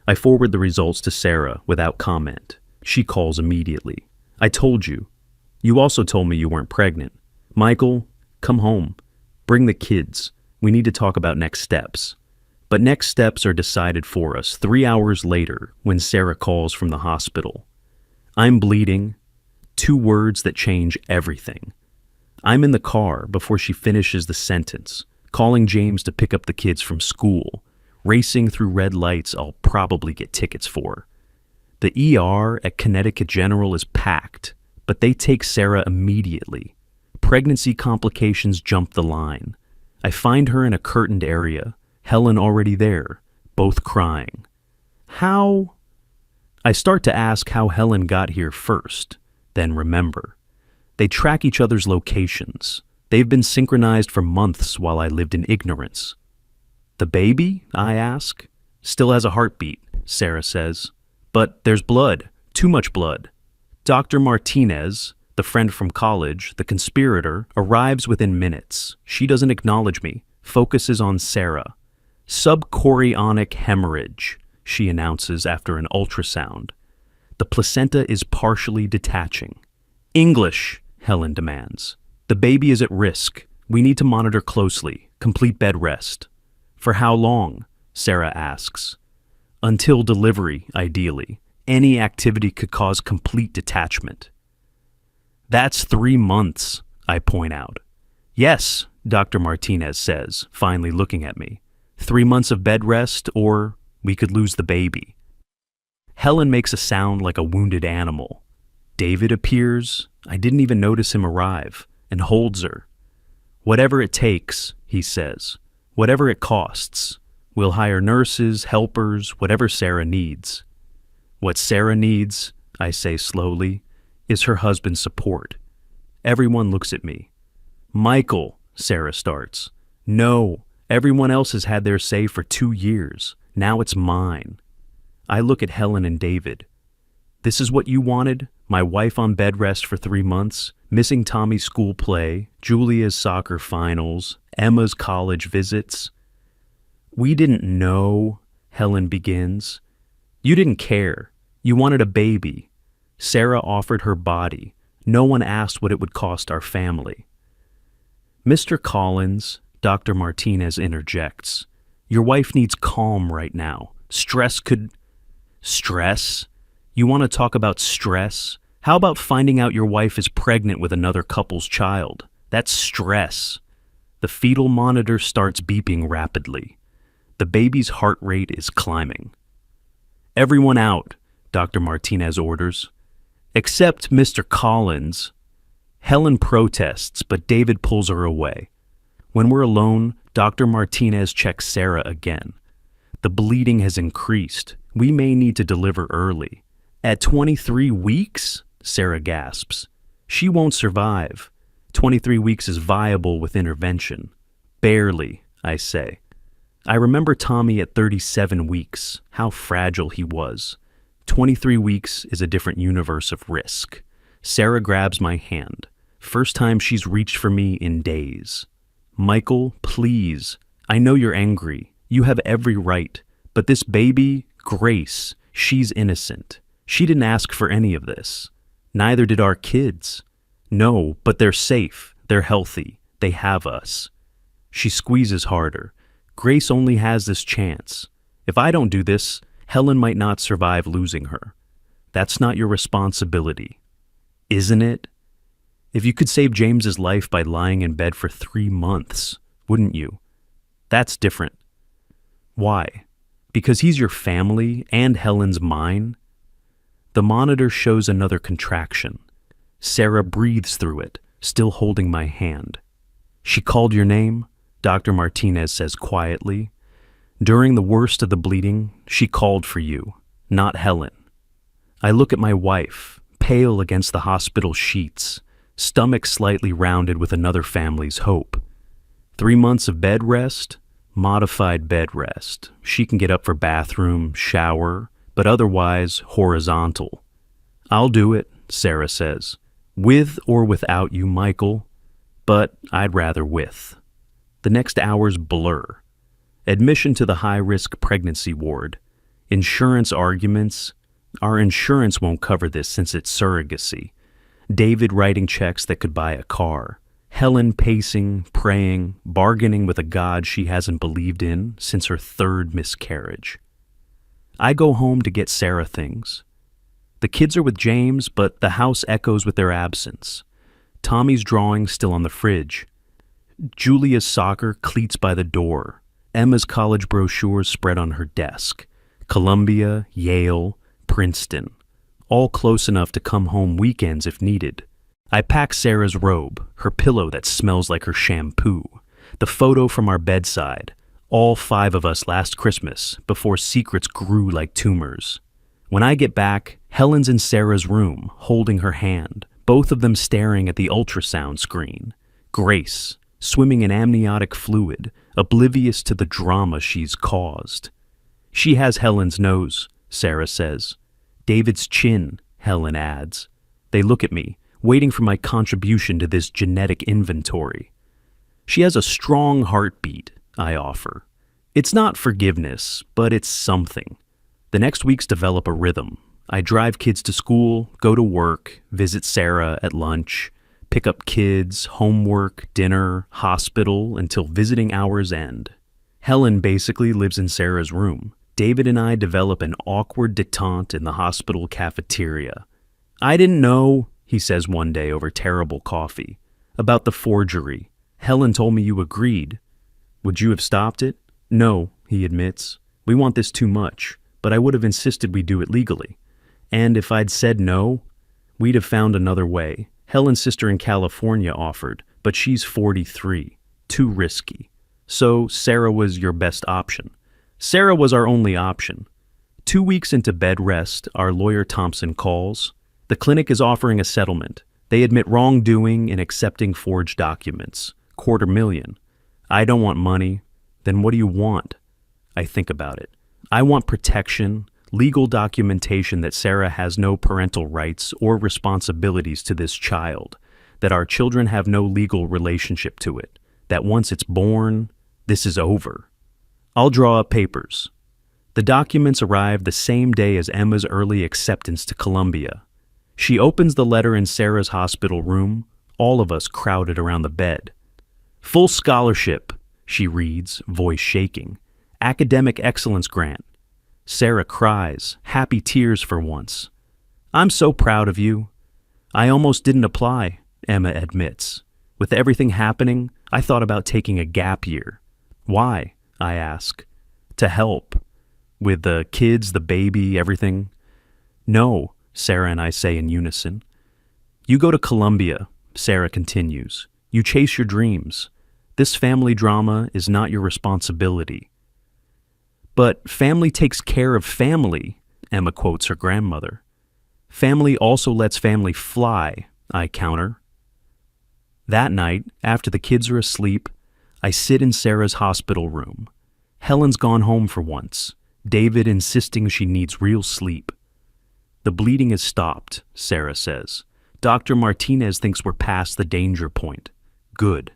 I forward the results to Sarah without comment. She calls immediately. I told you. You also told me you weren't pregnant. Michael, come home. Bring the kids. We need to talk about next steps. But next steps are decided for us 3 hours later when Sarah calls from the hospital. I'm bleeding. 2 words that change everything. I'm in the car before she finishes the sentence, calling James to pick up the kids from school, racing through red lights I'll probably get tickets for. The ER at Connecticut General is packed, but they take Sarah immediately. Pregnancy complications jump the line. I find her in a curtained area, Helen already there, both crying. How? I start to ask how Helen got here first, then remember. They track each other's locations. They've been synchronized for months while I lived in ignorance. The baby? I ask. Still has a heartbeat, Sarah says. But there's blood, too much blood. Dr. Martinez, the friend from college, the conspirator, arrives within minutes. She doesn't acknowledge me, focuses on Sarah. Subchorionic hemorrhage, she announces after an ultrasound. The placenta is partially detaching. English, Helen demands. The baby is at risk. We need to monitor closely. Complete bed rest. For how long? Sarah asks. Until delivery, ideally. Any activity could cause complete detachment. That's 3 months, I point out. Yes, Dr. Martinez says, finally looking at me. 3 months of bed rest, or we could lose the baby. Helen makes a sound like a wounded animal. David appears, I didn't even notice him arrive, and holds her. Whatever it takes, he says. Whatever it costs. We'll hire nurses, helpers, whatever Sarah needs. What Sarah needs, I say slowly, is her husband's support. Everyone looks at me. Michael, Sarah starts. No, everyone else has had their say for 2 years. Now it's mine. I look at Helen and David. This is what you wanted? My wife on bed rest for 3 months, missing Tommy's school play, Julia's soccer finals, Emma's college visits. We didn't know, Helen begins. You didn't care. You wanted a baby. Sarah offered her body. No one asked what it would cost our family. Mr. Collins, Dr. Martinez interjects. Your wife needs calm right now. Stress could... Stress? You want to talk about stress? How about finding out your wife is pregnant with another couple's child? That's stress. The fetal monitor starts beeping rapidly. The baby's heart rate is climbing. Everyone out, Dr. Martinez orders. Except Mr. Collins. Helen protests, but David pulls her away. When we're alone, Dr. Martinez checks Sarah again. The bleeding has increased. We may need to deliver early. At 23 weeks? Sarah gasps. She won't survive. 23 weeks is viable with intervention. Barely, I say. I remember Tommy at 37 weeks, how fragile he was. 23 weeks is a different universe of risk. Sarah grabs my hand. First time she's reached for me in days. Michael, please. I know you're angry. You have every right. But this baby, Grace, she's innocent. She didn't ask for any of this. Neither did our kids. No, but they're safe. They're healthy. They have us. She squeezes harder. Grace only has this chance. If I don't do this, Helen might not survive losing her. That's not your responsibility. Isn't it? If you could save James's life by lying in bed for 3 months, wouldn't you? That's different. Why? Because he's your family and Helen's mine? The monitor shows another contraction. Sarah breathes through it, still holding my hand. She called your name, Dr. Martinez says quietly. During the worst of the bleeding, she called for you, not Helen. I look at my wife, pale against the hospital sheets, stomach slightly rounded with another family's hope. 3 months of bed rest, modified bed rest. She can get up for bathroom, shower, but otherwise horizontal. I'll do it, Sarah says. With or without you, Michael, but I'd rather with. The next hours blur. Admission to the high-risk pregnancy ward. Insurance arguments. Our insurance won't cover this since it's surrogacy. David writing checks that could buy a car. Helen pacing, praying, bargaining with a God she hasn't believed in since her 3rd miscarriage. I go home to get Sarah things. The kids are with James, but the house echoes with their absence. Tommy's drawing still on the fridge. Julia's soccer cleats by the door. Emma's college brochures spread on her desk. Columbia, Yale, Princeton. All close enough to come home weekends if needed. I pack Sarah's robe, her pillow that smells like her shampoo, the photo from our bedside, all 5 of us last Christmas before secrets grew like tumors. When I get back, Helen's in Sarah's room, holding her hand, both of them staring at the ultrasound screen. Grace, swimming in amniotic fluid, oblivious to the drama she's caused. She has Helen's nose, Sarah says. David's chin, Helen adds. They look at me, waiting for my contribution to this genetic inventory. She has a strong heartbeat, I offer. It's not forgiveness, but it's something. The next weeks develop a rhythm. I drive kids to school, go to work, visit Sarah at lunch, pick up kids, homework, dinner, hospital, until visiting hours end. Helen basically lives in Sarah's room. David and I develop an awkward detente in the hospital cafeteria. I didn't know, he says one day over terrible coffee, about the forgery. Helen told me you agreed. Would you have stopped it? No, he admits. We want this too much, but I would have insisted we do it legally. And if I'd said no, we'd have found another way. Helen's sister in California offered, but she's 43. Too risky. So Sarah was your best option. Sarah was our only option. 2 weeks into bed rest, our lawyer Thompson calls. The clinic is offering a settlement. They admit wrongdoing in accepting forged documents. $250,000. I don't want money. Then what do you want? I think about it. I want protection, legal documentation that Sarah has no parental rights or responsibilities to this child, that our children have no legal relationship to it, that once it's born, this is over. I'll draw up papers. The documents arrive the same day as Emma's early acceptance to Columbia. She opens the letter in Sarah's hospital room, all of us crowded around the bed. Full scholarship, she reads, voice shaking. Academic excellence grant. Sarah cries, happy tears for once. I'm so proud of you. I almost didn't apply, Emma admits. With everything happening, I thought about taking a gap year. Why? I ask. To help. With the kids, the baby, everything. No, Sarah and I say in unison. You go to Columbia, Sarah continues. You chase your dreams. This family drama is not your responsibility. But family takes care of family, Emma quotes her grandmother. Family also lets family fly, I counter. That night, after the kids are asleep, I sit in Sarah's hospital room. Helen's gone home for once, David insisting she needs real sleep. The bleeding is stopped, Sarah says. Dr. Martinez thinks we're past the danger point. Good.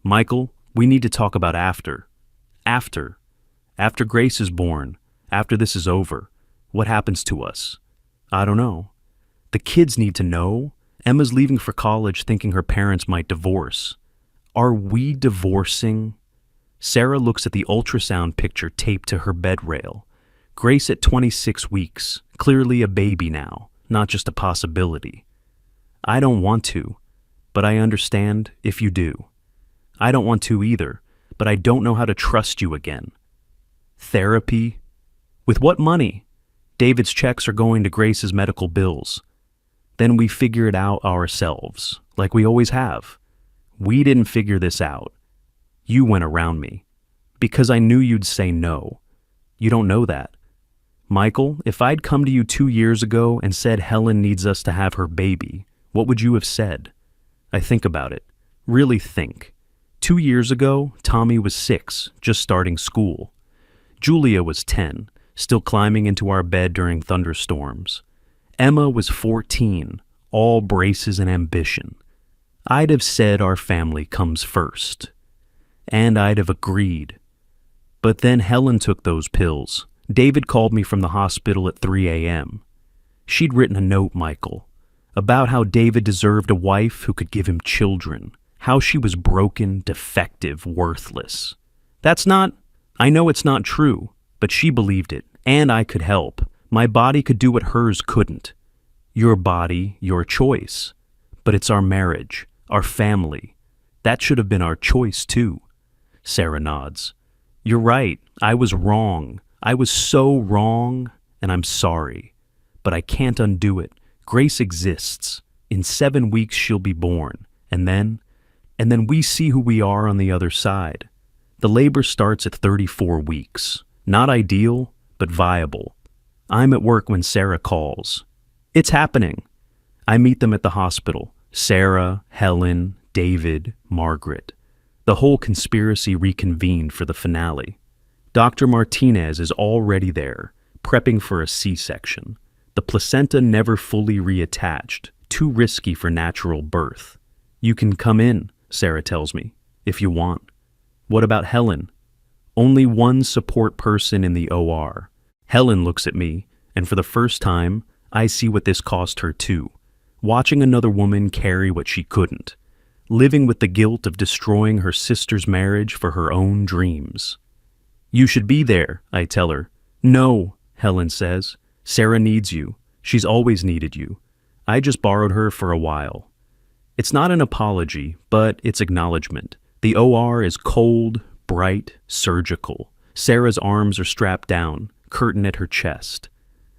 Michael, we need to talk about after. After. After Grace is born, after this is over, what happens to us? I don't know. The kids need to know. Emma's leaving for college thinking her parents might divorce. Are we divorcing? Sarah looks at the ultrasound picture taped to her bed rail. Grace at 26 weeks, clearly a baby now, not just a possibility. I don't want to. but I understand if you do. I don't want to either, but I don't know how to trust you again. Therapy? With what money? David's checks are going to Grace's medical bills. Then we figure it out ourselves, like we always have. We didn't figure this out. You went around me. Because I knew you'd say no. You don't know that. Michael, if I'd come to you 2 years ago and said Helen needs us to have her baby, what would you have said? I think about it. Really think. 2 years ago, Tommy was 6, just starting school. Julia was 10, still climbing into our bed during thunderstorms. Emma was 14, all braces and ambition. I'd have said our family comes first. And I'd have agreed. But then Helen took those pills. David called me from the hospital at 3 a.m. She'd written a note, Michael, about how David deserved a wife who could give him children, how she was broken, defective, worthless. I know it's not true, but she believed it, and I could help. My body could do what hers couldn't. Your body, your choice. But it's our marriage, our family. That should have been our choice, too. Sarah nods. You're right, I was wrong. I was so wrong, and I'm sorry. But I can't undo it. Grace exists. In 7 weeks she'll be born. And then we see who we are on the other side. The labor starts at 34 weeks. Not ideal, but viable. I'm at work when Sarah calls. It's happening. I meet them at the hospital. Sarah, Helen, David, Margaret. The whole conspiracy reconvened for the finale. Dr. Martinez is already there, prepping for a C-section. The placenta never fully reattached, too risky for natural birth. You can come in, Sarah tells me, if you want. What about Helen? Only one support person in the OR. Helen looks at me, and for the first time, I see what this cost her too. Watching another woman carry what she couldn't. Living with the guilt of destroying her sister's marriage for her own dreams. You should be there, I tell her. No, Helen says. Sarah needs you. She's always needed you. I just borrowed her for a while. It's not an apology, but it's acknowledgement. The OR is cold, bright, surgical. Sarah's arms are strapped down, curtain at her chest.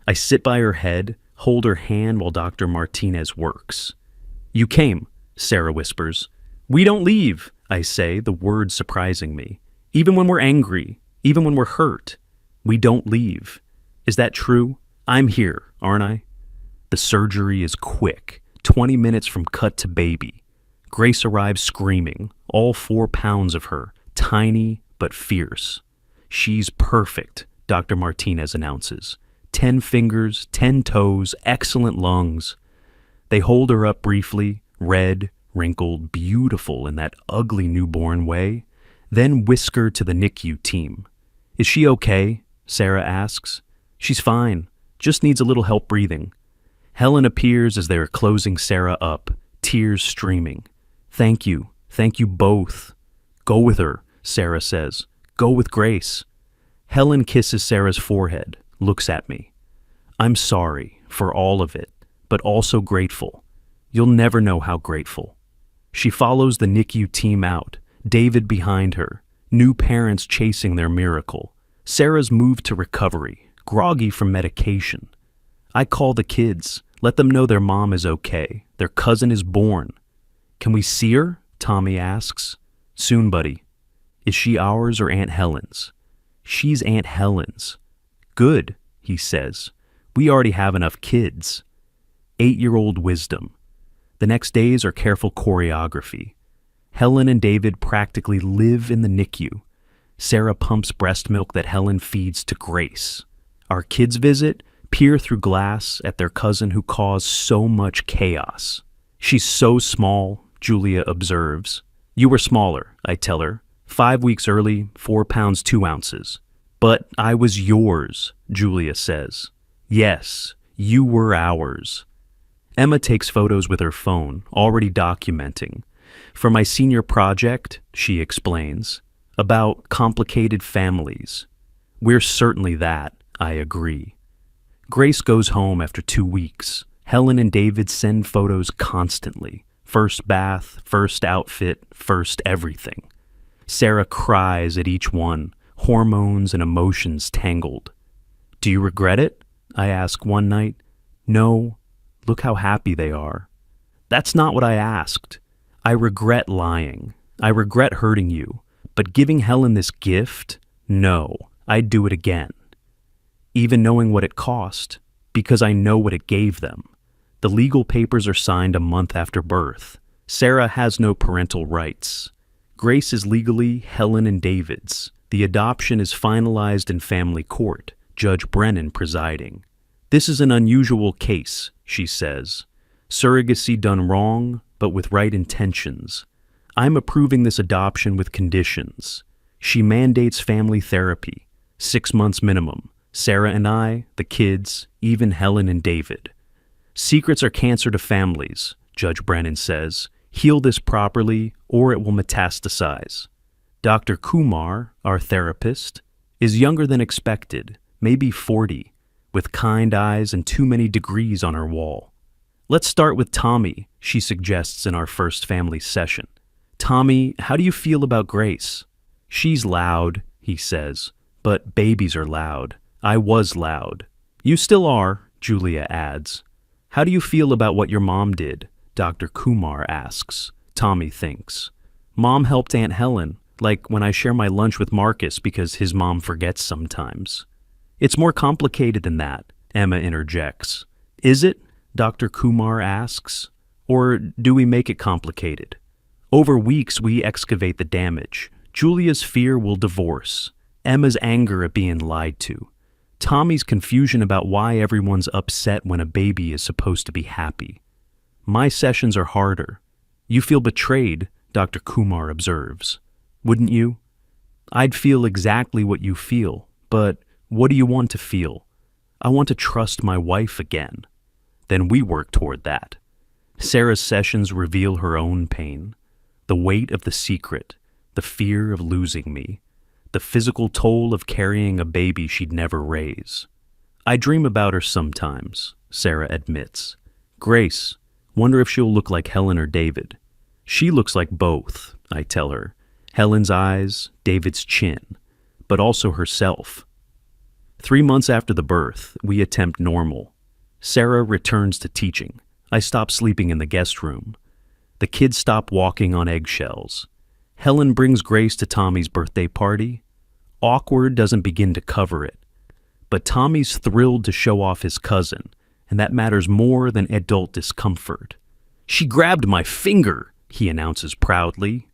I sit by her head, hold her hand while Dr. Martinez works. You came, Sarah whispers. We don't leave, I say, the words surprising me. Even when we're angry, even when we're hurt, we don't leave. Is that true? I'm here, aren't I? The surgery is quick, 20 minutes from cut to baby. Grace arrives screaming, all 4 pounds of her, tiny but fierce. She's perfect, Dr. Martinez announces. 10 fingers, 10 toes, excellent lungs. They hold her up briefly, red, wrinkled, beautiful in that ugly newborn way, then whisk her to the NICU team. Is she okay? Sarah asks. She's fine, just needs a little help breathing. Helen appears as they are closing Sarah up, tears streaming. Thank you both. Go with her, Sarah says. Go with Grace. Helen kisses Sarah's forehead, looks at me. I'm sorry for all of it, but also grateful. You'll never know how grateful. She follows the NICU team out, David behind her, new parents chasing their miracle. Sarah's moved to recovery, groggy from medication. I call the kids, let them know their mom is okay. Their cousin is born. Can we see her? Tommy asks. Soon, buddy. Is she ours or Aunt Helen's? She's Aunt Helen's. Good, he says. We already have enough kids. 8-year-old wisdom. The next days are careful choreography. Helen and David practically live in the NICU. Sarah pumps breast milk that Helen feeds to Grace. Our kids visit, peer through glass at their cousin who caused so much chaos. She's so small, Julia observes. You were smaller, I tell her. 5 weeks early, 4 pounds 2 ounces. But I was yours, Julia says. Yes, you were ours. Emma takes photos with her phone, already documenting. For my senior project, she explains, about complicated families. We're certainly that, I agree. Grace goes home after 2 weeks. Helen and David send photos constantly. First bath, first outfit, first everything. Sarah cries at each one, hormones and emotions tangled. "Do you regret it?" I ask one night. "No. Look how happy they are." "That's not what I asked. I regret lying. I regret hurting you. But giving Helen this gift? No. I'd do it again. Even knowing what it cost, because I know what it gave them. The legal papers are signed a month after birth. Sarah has no parental rights. Grace is legally Helen and David's. The adoption is finalized in family court, Judge Brennan presiding. This is an unusual case, she says. Surrogacy done wrong, but with right intentions. I'm approving this adoption with conditions. She mandates family therapy, 6 months minimum. Sarah and I, the kids, even Helen and David. Secrets are cancer to families, Judge Brennan says. Heal this properly, or it will metastasize. Dr. Kumar, our therapist, is younger than expected, maybe 40, with kind eyes and too many degrees on her wall. Let's start with Tommy, she suggests in our first family session. Tommy, how do you feel about Grace? She's loud, he says, but babies are loud. I was loud. You still are, Julia adds. How do you feel about what your mom did? Dr. Kumar asks. Tommy thinks. Mom helped Aunt Helen, like when I share my lunch with Marcus because his mom forgets sometimes. It's more complicated than that, Emma interjects. Is it? Dr. Kumar asks. Or do we make it complicated? Over weeks we excavate the damage. Julia's fear will divorce. Emma's anger at being lied to. Tommy's confusion about why everyone's upset when a baby is supposed to be happy. My sessions are harder. You feel betrayed, Dr. Kumar observes. Wouldn't you? I'd feel exactly what you feel, but what do you want to feel? I want to trust my wife again. Then we work toward that. Sarah's sessions reveal her own pain, the weight of the secret, the fear of losing me, the physical toll of carrying a baby she'd never raise. I dream about her sometimes, Sarah admits. Grace, wonder if she'll look like Helen or David. She looks like both, I tell her. Helen's eyes, David's chin, but also herself. 3 months after the birth, we attempt normal. Sarah returns to teaching. I stop sleeping in the guest room. The kids stop walking on eggshells. Helen brings Grace to Tommy's birthday party. Awkward doesn't begin to cover it. But Tommy's thrilled to show off his cousin, and that matters more than adult discomfort. She grabbed my finger, he announces proudly,